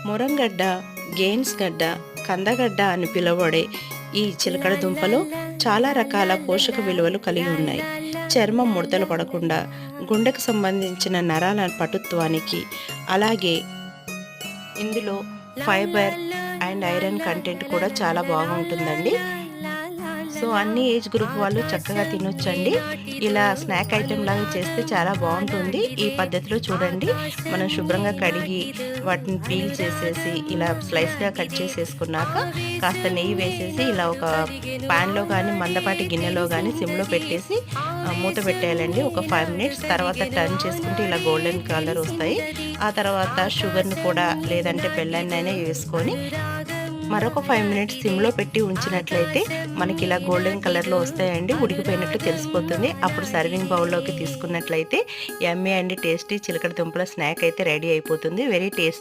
మురంగడ్డ, gains గడ్డ, కందగడ్డ అని పిలువబడే ఈ చిలకడ దుంపలో చాలా రకాల పోషక విలువలు కలిగి ఉన్నాయి. చర్మం ముడతలు పడకుండా, గుండెకు సంబంధించిన నరాల పటుత్వానికి, అలాగే ఇందులో ఫైబర్ అండ్ ఐరన్ కంటెంట్ కూడా చాలా బాగుంటుందండి. సో అన్ని ఏజ్ గ్రూప్ వాళ్ళు చక్కగా తినొచ్చండి. ఇలా స్నాక్ ఐటెం లాగా చేస్తే చాలా బాగుంటుంది. ఈ పద్ధతిలో చూడండి, మనం శుభ్రంగా కడిగి వాటిని పీల్ చేసేసి ఇలా స్లైస్గా కట్ చేసేసుకున్నాక కాస్త నెయ్యి వేసేసి ఇలా ఒక ప్యాన్లో కానీ మందపాటి గిన్నెలో కానీ సిమ్లో పెట్టేసి మూత పెట్టేయాలండి. ఒక 5 మినిట్స్ తర్వాత టర్న్ చేసుకుంటే ఇలా గోల్డెన్ కలర్ వస్తాయి. ఆ తర్వాత షుగర్ని కూడా లేదంటే బెల్లాన్నైనా వేసుకొని మరొక 5 మినిట్స్ సిమ్లో పెట్టి ఉంచినట్లయితే మనకి ఇలా గోల్డెన్ కలర్లో వస్తాయండి. ఉడికిపోయినట్టు తెలిసిపోతుంది. అప్పుడు సర్వింగ్ బౌల్లోకి తీసుకున్నట్లయితే యమ్మీ అండ్ టేస్టీ చిలకడ దుంపల స్నాక్ అయితే రెడీ అయిపోతుంది. Very tasty.